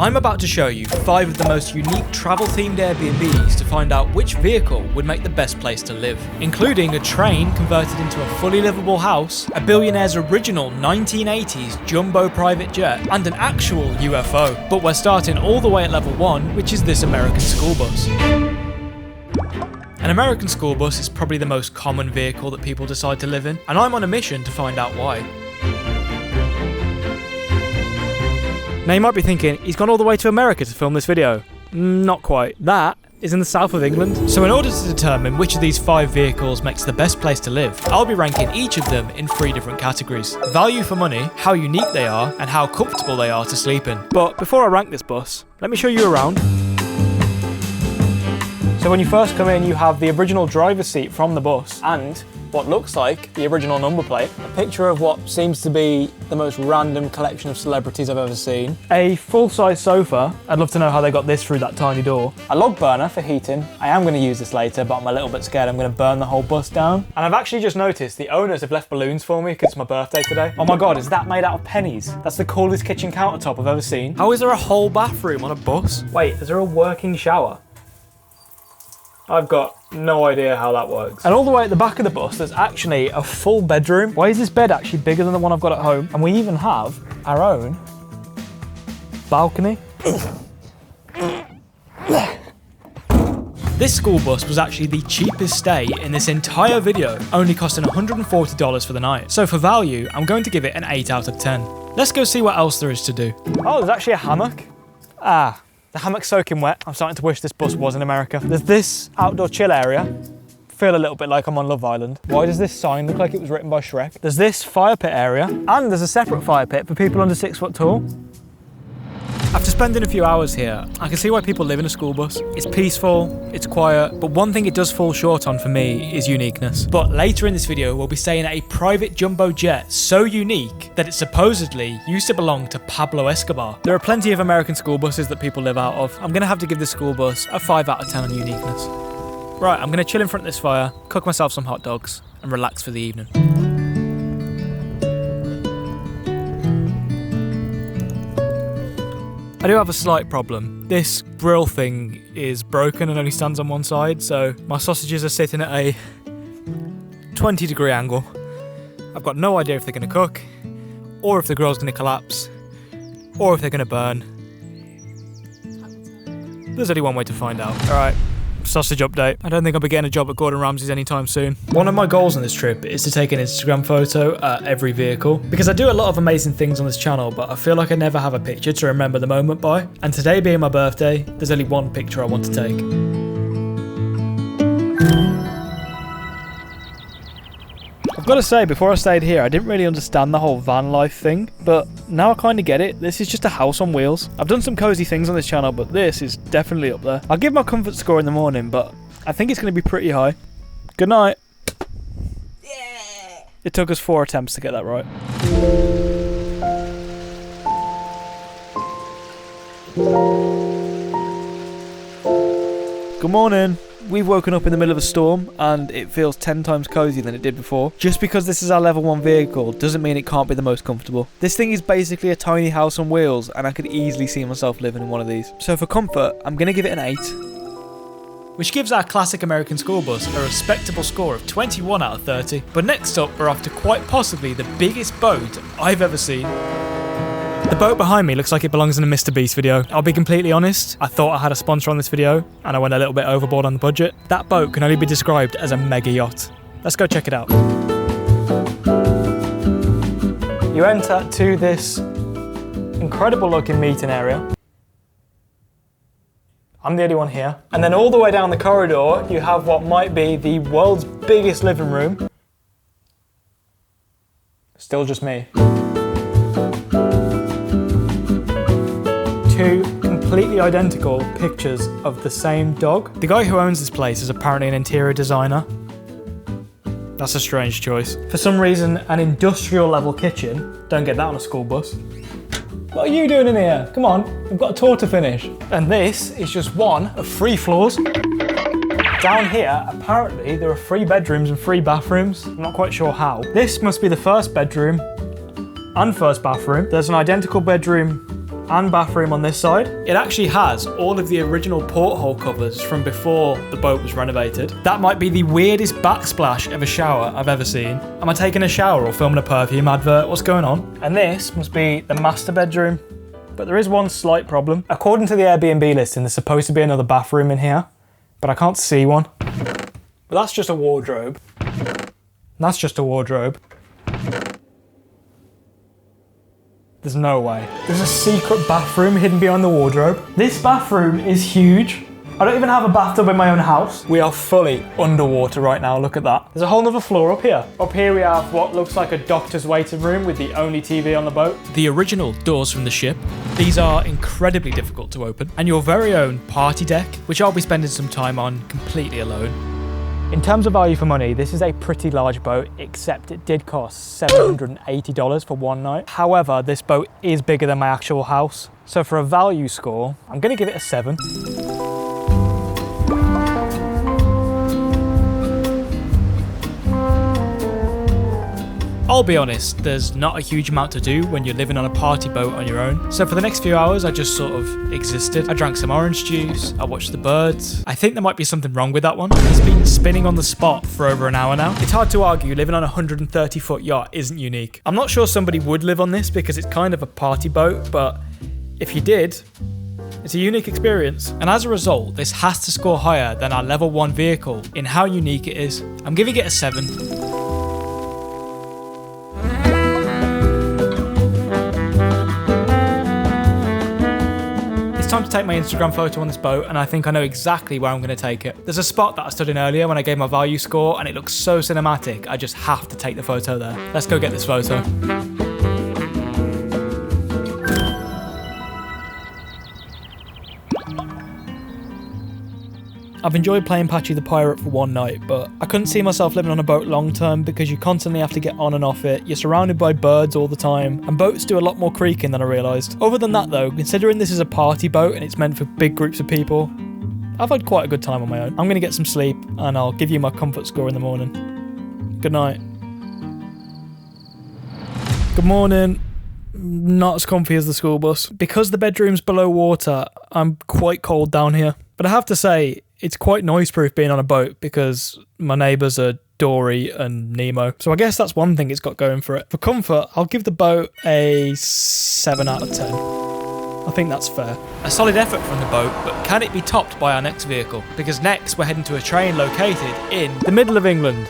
I'm about to show you 5 of the most unique travel-themed Airbnbs to find out which vehicle would make the best place to live, including a train converted into a fully livable house, a billionaire's original 1980s jumbo private jet, and an actual UFO. But we're starting all the way at level 1, which is this American school bus. An American school bus is probably the most common vehicle that people decide to live in, and I'm on a mission to find out why. Now you might be thinking, he's gone all the way to America to film this video. Not quite. That is in the south of England. So in order to determine which of these 5 vehicles makes the best place to live, I'll be ranking each of them in 3 different categories. Value for money, how unique they are, and how comfortable they are to sleep in. But before I rank this bus, let me show you around. So when you first come in, you have the original driver's seat from the bus and what looks like the original number plate, a picture of what seems to be the most random collection of celebrities I've ever seen, a full-size sofa. I'd love to know how they got this through that tiny door, a log burner for heating. I am going to use this later, but I'm a little bit scared I'm going to burn the whole bus down. And I've actually just noticed the owners have left balloons for me because it's my birthday today. Oh my god, is that made out of pennies? That's the coolest kitchen countertop I've ever seen. How is there a whole bathroom on a bus? Wait, is there a working shower? I've got no idea how that works. And all the way at the back of the bus, there's actually a full bedroom. Why is this bed actually bigger than the one I've got at home? And we even have our own balcony. This school bus was actually the cheapest stay in this entire video, only costing $140 for the night. So for value, I'm going to give it an 8 out of 10. Let's go see what else there is to do. Oh, there's actually a hammock. The hammock's soaking wet. I'm starting to wish this bus was in America. There's this outdoor chill area. Feel a little bit like I'm on Love Island. Why does this sign look like it was written by Shrek? There's this fire pit area, and there's a separate fire pit for people under 6 foot tall. After spending a few hours here, I can see why people live in a school bus. It's peaceful, it's quiet, but one thing it does fall short on for me is uniqueness. But later in this video, we'll be staying at a private jumbo jet so unique that it supposedly used to belong to Pablo Escobar. There are plenty of American school buses that people live out of. I'm gonna have to give this school bus a 5 out of 10 on uniqueness. Right, I'm gonna chill in front of this fire, cook myself some hot dogs, and relax for the evening. I do have a slight problem. This grill thing is broken and only stands on one side, so my sausages are sitting at a 20-degree angle. I've got no idea if they're going to cook, or if the grill's going to collapse, or if they're going to burn. There's only one way to find out. All right. Sausage update. I don't think I'll be getting a job at Gordon Ramsay's anytime soon. One of my goals on this trip is to take an Instagram photo at every vehicle, because I do a lot of amazing things on this channel, but I feel like I never have a picture to remember the moment by. And today being my birthday, there's only one picture I want to take. I've got to say, before I stayed here, I didn't really understand the whole van life thing, but now I kind of get it. This is just a house on wheels. I've done some cozy things on this channel, but this is definitely up there. I'll give my comfort score in the morning, but I think it's going to be pretty high. Good night. Yeah. It took us 4 attempts to get that right. Good morning. We've woken up in the middle of a storm and it feels 10 times cozier than it did before. Just because this is our level 1 vehicle doesn't mean it can't be the most comfortable. This thing is basically a tiny house on wheels and I could easily see myself living in one of these. So for comfort, I'm going to give it an 8. Which gives our classic American school bus a respectable score of 21 out of 30. But next up, we're off to quite possibly the biggest boat I've ever seen. The boat behind me looks like it belongs in a Mr. Beast video. I'll be completely honest, I thought I had a sponsor on this video and I went a little bit overboard on the budget. That boat can only be described as a mega yacht. Let's go check it out. You enter to this incredible looking meeting area. I'm the only one here. And then all the way down the corridor, you have what might be the world's biggest living room. Still just me. 2 completely identical pictures of the same dog. The guy who owns this place is apparently an interior designer. That's a strange choice. For some reason, an industrial level kitchen. Don't get that on a school bus. What are you doing in here? Come on, we've got a tour to finish. And this is just one of 3 floors. Down here, apparently there are 3 bedrooms and 3 bathrooms. I'm not quite sure how. This must be the first bedroom and first bathroom. There's an identical bedroom and bathroom on this side. It actually has all of the original porthole covers from before the boat was renovated. That might be the weirdest backsplash of a shower I've ever seen. Am I taking a shower or filming a perfume advert? What's going on? And this must be the master bedroom. But there is one slight problem. According to the Airbnb listing, there's supposed to be another bathroom in here, but I can't see one. But that's just a wardrobe. That's just a wardrobe. There's no way. There's a secret bathroom hidden behind the wardrobe. This bathroom is huge. I don't even have a bathtub in my own house. We are fully underwater right now, look at that. There's a whole nother floor up here. Up here we have what looks like a doctor's waiting room with the only TV on the boat. The original doors from the ship. These are incredibly difficult to open. And your very own party deck, which I'll be spending some time on completely alone. In terms of value for money, this is a pretty large boat, except it did cost $780 for one night. However, this boat is bigger than my actual house. So for a value score, I'm gonna give it a 7. I'll be honest, there's not a huge amount to do when you're living on a party boat on your own. So for the next few hours, I just sort of existed. I drank some orange juice, I watched the birds. I think there might be something wrong with that one. It's been spinning on the spot for over an hour now. It's hard to argue living on a 130-foot yacht isn't unique. I'm not sure somebody would live on this because it's kind of a party boat, but if you did, it's a unique experience. And as a result, this has to score higher than our level 1 vehicle in how unique it is. I'm giving it a 7. Time to take my Instagram photo on this boat, and I think I know exactly where I'm going to take it. There's a spot that I stood in earlier when I gave my value score, and it looks so cinematic, I just have to take the photo there. Let's go get this photo. I've enjoyed playing Patchy the Pirate for one night, but I couldn't see myself living on a boat long term because you constantly have to get on and off it, you're surrounded by birds all the time, and boats do a lot more creaking than I realised. Other than that though, considering this is a party boat and it's meant for big groups of people, I've had quite a good time on my own. I'm going to get some sleep and I'll give you my comfort score in the morning. Good night. Good morning. Not as comfy as the school bus. Because the bedroom's below water, I'm quite cold down here. But I have to say, it's quite noise-proof being on a boat because my neighbours are Dory and Nemo. So I guess that's one thing it's got going for it. For comfort, I'll give the boat a 7 out of 10. I think that's fair. A solid effort from the boat, but can it be topped by our next vehicle? Because next we're heading to a train located in the middle of England.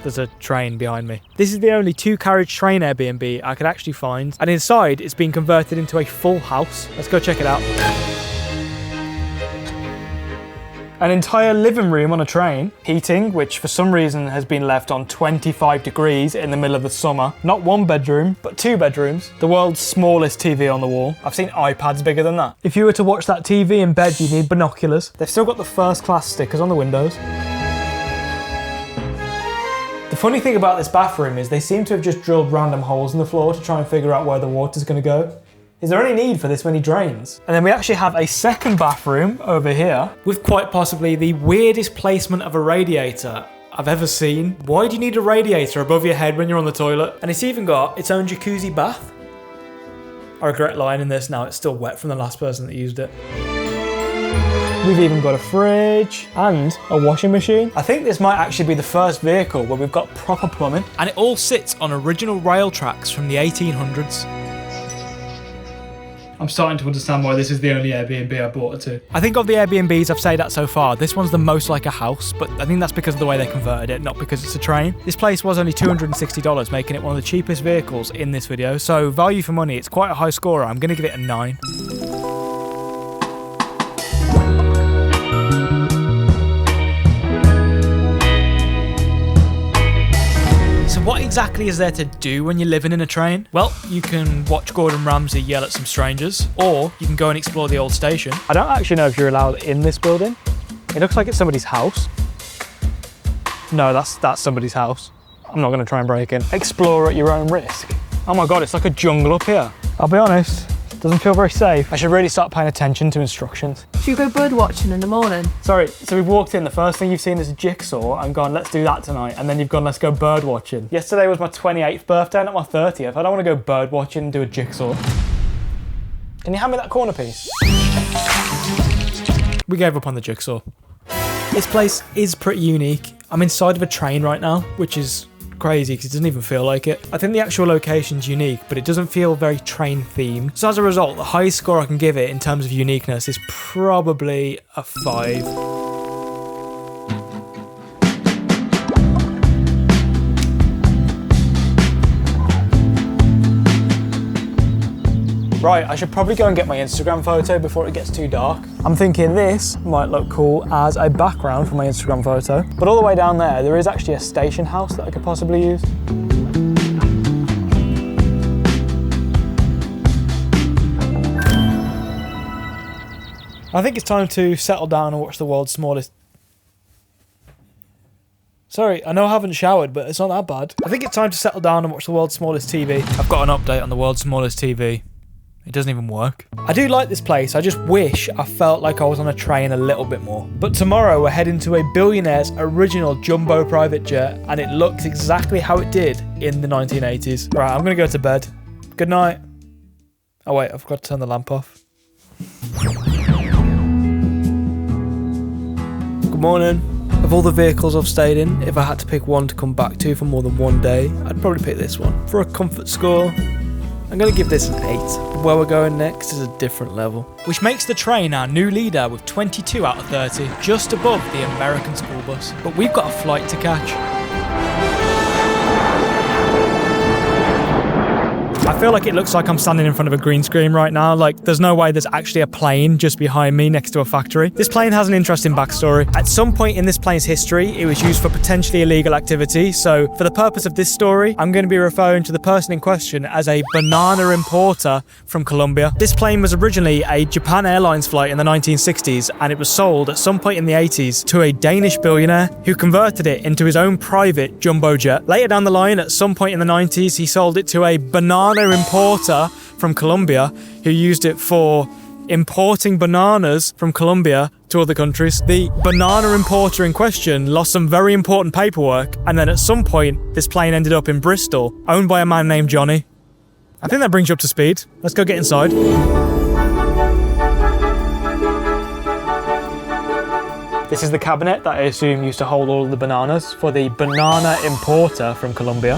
There's a train behind me. This is the only 2-carriage train Airbnb I could actually find, and inside it's been converted into a full house. Let's go check it out. An entire living room on a train. Heating, which for some reason has been left on 25 degrees in the middle of the summer. Not 1 bedroom, but 2 bedrooms. The world's smallest TV on the wall. I've seen iPads bigger than that. If you were to watch that TV in bed, you need binoculars. They've still got the first class stickers on the windows. The funny thing about this bathroom is they seem to have just drilled random holes in the floor to try and figure out where the water's going to go. Is there any need for this many drains? And then we actually have a second bathroom over here with quite possibly the weirdest placement of a radiator I've ever seen. Why do you need a radiator above your head when you're on the toilet? And it's even got its own jacuzzi bath. I regret lying in this now, it's still wet from the last person that used it. We've even got a fridge and a washing machine. I think this might actually be the first vehicle where we've got proper plumbing. And it all sits on original rail tracks from the 1800s. I'm starting to understand why this is the only Airbnb I bought it to. I think of the Airbnbs I've stayed at so far, this one's the most like a house, but I think that's because of the way they converted it, not because it's a train. This place was only $260, making it one of the cheapest vehicles in this video, so value for money, it's quite a high scorer. I'm going to give it a 9. What exactly is there to do when you're living in a train? Well, you can watch Gordon Ramsay yell at some strangers, or you can go and explore the old station. I don't actually know if you're allowed in this building. It looks like it's somebody's house. No, that's somebody's house. I'm not going to try and break in. Explore at your own risk. Oh my God, it's like a jungle up here. I'll be honest, it doesn't feel very safe. I should really start paying attention to instructions. Should we go bird watching in the morning? Sorry, so we've walked in, the first thing you've seen is a jigsaw and gone, let's do that tonight. And then you've gone, let's go bird watching. Yesterday was my 28th birthday, not my 30th. I don't want to go bird watching and do a jigsaw. Can you hand me that corner piece? We gave up on the jigsaw. This place is pretty unique. I'm inside of a train right now, which is crazy because it doesn't even feel like it. I think the actual location's unique, but it doesn't feel very train themed. So as a result, the highest score I can give it in terms of uniqueness is probably a 5. Right, I should probably go and get my Instagram photo before it gets too dark. I'm thinking this might look cool as a background for my Instagram photo. But all the way down there is actually a station house that I could possibly use. I think it's time to settle down and watch the world's smallest... Sorry, I know I haven't showered, but it's not that bad. I think it's time to settle down and watch the world's smallest TV. I've got an update on the world's smallest TV. It doesn't even work. I do like this place, I just wish I felt like I was on a train a little bit more. But tomorrow we're heading to a billionaire's original jumbo private jet, and it looks exactly how it did in the 1980s. Right, I'm gonna go to bed. Good night. Oh wait, I've got to turn the lamp off. Good morning. Of all the vehicles I've stayed in, if I had to pick one to come back to for more than one day, I'd probably pick this one. For a comfort score, I'm going to give this an 8. Where we're going next is a different level. Which makes the train our new leader with 22 out of 30, just above the American school bus. But we've got a flight to catch. I feel like it looks like I'm standing in front of a green screen right now. Like, there's no way there's actually a plane just behind me next to a factory. This plane has an interesting backstory. At some point in this plane's history, it was used for potentially illegal activity. So for the purpose of this story, I'm going to be referring to the person in question as a banana importer from Colombia. This plane was originally a Japan Airlines flight in the 1960s, and it was sold at some point in the 80s to a Danish billionaire who converted it into his own private jumbo jet. Later down the line, at some point in the 90s, he sold it to a banana importer from Colombia who used it for importing bananas from Colombia to other countries. The banana importer in question lost some very important paperwork, and then at some point this plane ended up in Bristol, owned by a man named Johnny. I think that brings you up to speed. Let's go get inside. This is the cabinet that I assume used to hold all of the bananas for the banana importer from Colombia.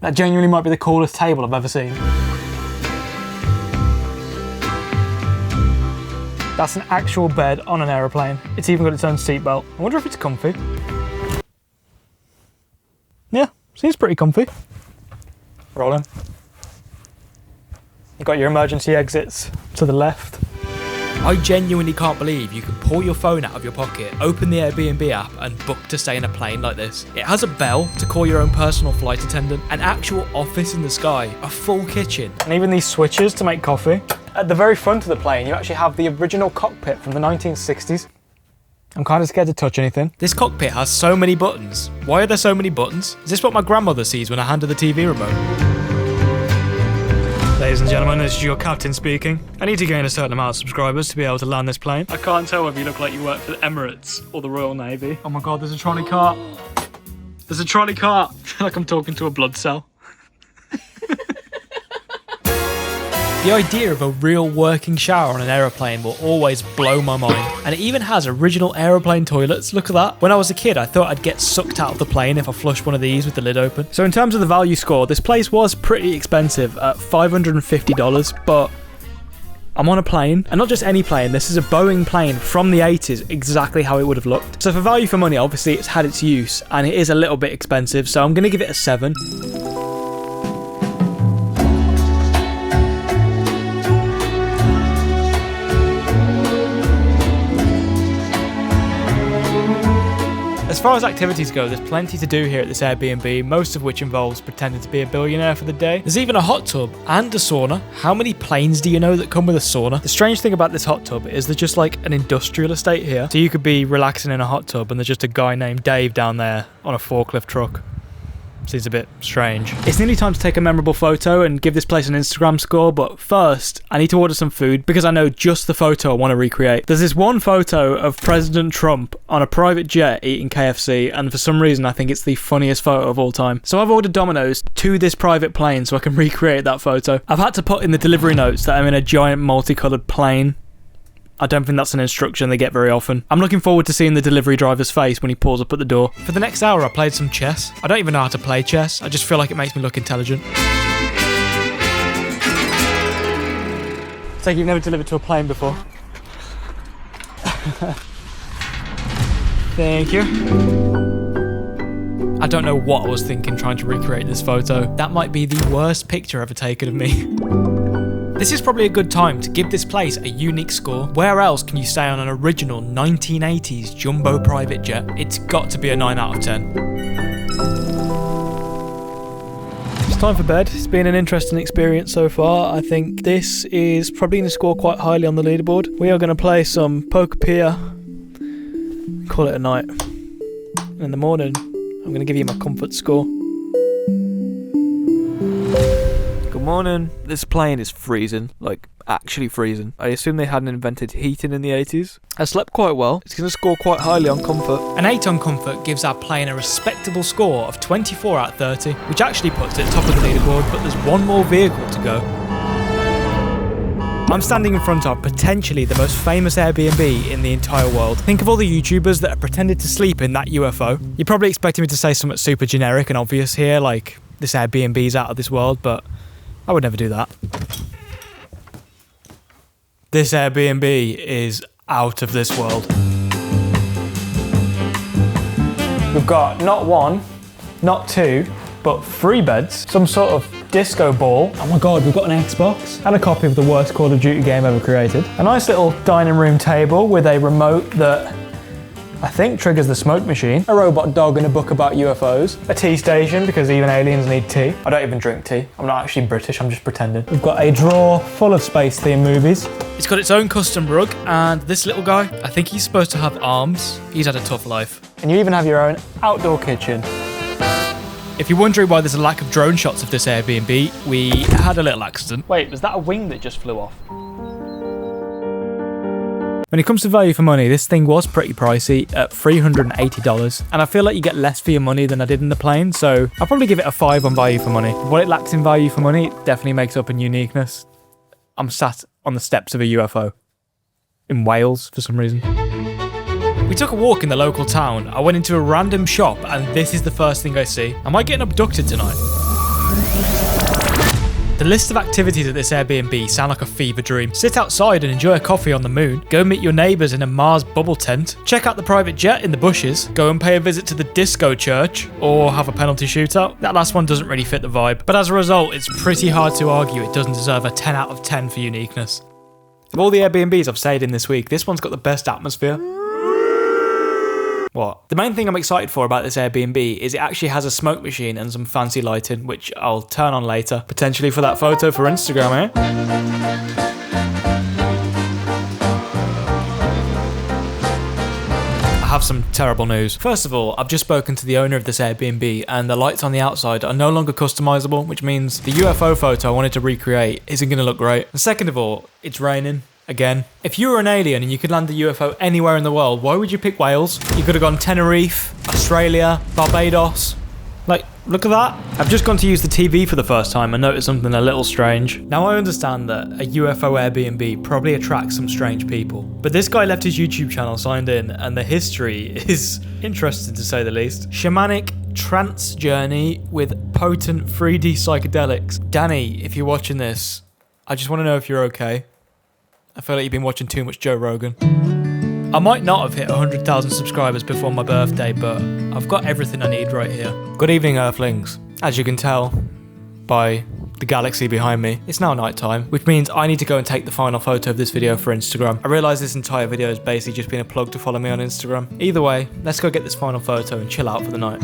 That genuinely might be the coolest table I've ever seen. That's an actual bed on an aeroplane. It's even got its own seatbelt. I wonder if it's comfy. Yeah, seems pretty comfy. Rolling. You've got your emergency exits to the left. I genuinely can't believe you can pull your phone out of your pocket, open the Airbnb app and book to stay in a plane like this. It has a bell to call your own personal flight attendant, an actual office in the sky, a full kitchen, and even these switches to make coffee. At the very front of the plane, you actually have the original cockpit from the 1960s. I'm kind of scared to touch anything. This cockpit has so many buttons. Why are there so many buttons? Is this what my grandmother sees when I hand her the TV remote? Ladies and gentlemen, this is your captain speaking. I need to gain a certain amount of subscribers to be able to land this plane. I can't tell whether you look like you work for the Emirates or the Royal Navy. Oh my god, there's a trolley cart. There's a trolley cart. I feel like I'm talking to a blood cell. The idea of a real working shower on an aeroplane will always blow my mind. And it even has original aeroplane toilets. Look at that. When I was a kid, I thought I'd get sucked out of the plane if I flushed one of these with the lid open. So in terms of the value score, this place was pretty expensive at $550, but I'm on a plane, and not just any plane. This is a Boeing plane from the 80s, exactly how it would have looked. So for value for money, obviously it's had its use, and it is a little bit expensive, so I'm going to give it a 7. As far as activities go, there's plenty to do here at this Airbnb, most of which involves pretending to be a billionaire for the day. There's even a hot tub and a sauna. How many planes do you know that come with a sauna? The strange thing about this hot tub is there's just like an industrial estate here. So you could be relaxing in a hot tub and there's just a guy named Dave down there on a forklift truck. Seems a bit strange. It's nearly time to take a memorable photo and give this place an Instagram score, but first, I need to order some food because I know just the photo I want to recreate. There's this one photo of President Trump on a private jet eating KFC, and for some reason I think it's the funniest photo of all time. So I've ordered Domino's to this private plane so I can recreate that photo. I've had to put in the delivery notes that I'm in a giant multicoloured plane. I don't think that's an instruction they get very often. I'm looking forward to seeing the delivery driver's face when he pulls up at the door. For the next hour I played some chess. I don't even know how to play chess, I just feel like it makes me look intelligent. It's like you've never delivered to a plane before. Thank you. I don't know what I was thinking trying to recreate this photo. That might be the worst picture ever taken of me. This is probably a good time to give this place a unique score. Where else can you stay on an original 1980s jumbo private jet? It's got to be a 9 out of 10. It's time for bed. It's been an interesting experience so far. I think this is probably going to score quite highly on the leaderboard. We are going to play some poker pier. Call it a night. And in the morning, I'm going to give you my comfort score. Good morning. This plane is freezing, like actually freezing. I assume they hadn't invented heating in the 80s. I slept quite well. It's going to score quite highly on comfort. An 8 on comfort gives our plane a respectable score of 24 out of 30, which actually puts it top of the leaderboard, but there's one more vehicle to go. I'm standing in front of potentially the most famous Airbnb in the entire world. Think of all the YouTubers that have pretended to sleep in that UFO. You're probably expecting me to say something super generic and obvious here, like this Airbnb's out of this world, but I would never do that. This Airbnb is out of this world. We've got not one, not two, but 3 beds, some sort of disco ball. Oh my god, we've got an Xbox and a copy of the worst Call of Duty game ever created. A nice little dining room table with a remote that I think triggers the smoke machine. A robot dog and a book about UFOs. A tea station because even aliens need tea. I don't even drink tea. I'm not actually British, I'm just pretending. We've got a drawer full of space-themed movies. It's got its own custom rug, and this little guy, I think he's supposed to have arms. He's had a tough life. And you even have your own outdoor kitchen. If you're wondering why there's a lack of drone shots of this Airbnb, we had a little accident. Wait, was that a wing that just flew off? When it comes to value for money, this thing was pretty pricey at $380, and I feel like you get less for your money than I did in the plane, so I'll probably give it a 5 on value for money. What it lacks in value for money, it definitely makes up in uniqueness. I'm sat on the steps of a UFO in Wales for some reason. We took a walk in the local town. I went into a random shop, and this is the first thing I see. Am I getting abducted tonight? The list of activities at this Airbnb sound like a fever dream. Sit outside and enjoy a coffee on the moon. Go meet your neighbours in a Mars bubble tent. Check out the private jet in the bushes. Go and pay a visit to the disco church. Or have a penalty shootout. That last one doesn't really fit the vibe. But as a result, it's pretty hard to argue it doesn't deserve a 10 out of 10 for uniqueness. Of all the Airbnbs I've stayed in this week, this one's got the best atmosphere. What? The main thing I'm excited for about this Airbnb is it actually has a smoke machine and some fancy lighting, which I'll turn on later, potentially for that photo for Instagram, eh? I have some terrible news. First of all, I've just spoken to the owner of this Airbnb, and the lights on the outside are no longer customizable, which means the UFO photo I wanted to recreate isn't going to look great. And second of all, it's raining. Again. If you were an alien and you could land a UFO anywhere in the world, why would you pick Wales? You could have gone Tenerife, Australia, Barbados. Like, look at that. I've just gone to use the TV for the first time and noticed something a little strange. Now I understand that a UFO Airbnb probably attracts some strange people, but this guy left his YouTube channel signed in, and the history is interesting to say the least. Shamanic trance journey with potent 3D psychedelics. Danny, if you're watching this, I just want to know if you're okay. I feel like you've been watching too much Joe Rogan. I might not have hit 100,000 subscribers before my birthday, but I've got everything I need right here. Good evening, Earthlings. As you can tell by the galaxy behind me, it's now night time, which means I need to go and take the final photo of this video for Instagram. I realise this entire video has basically just been a plug to follow me on Instagram. Either way, let's go get this final photo and chill out for the night.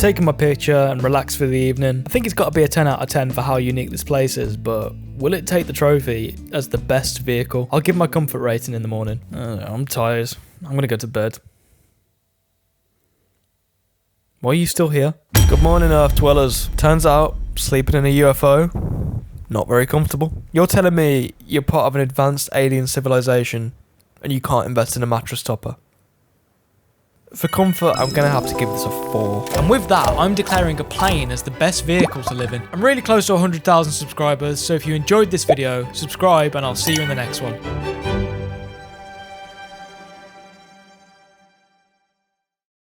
taken my picture and relaxed for the evening. I think it's got to be a 10 out of 10 for how unique this place is, but will it take the trophy as the best vehicle? I'll give my comfort rating in the morning. I'm tired. I'm going to go to bed. Why are you still here? Good morning, Earth dwellers. Turns out, sleeping in a UFO, not very comfortable. You're telling me you're part of an advanced alien civilization and you can't invest in a mattress topper? For comfort, I'm going to have to give this a 4. And with that, I'm declaring a plane as the best vehicle to live in. I'm really close to 100,000 subscribers, so if you enjoyed this video, subscribe and I'll see you in the next one.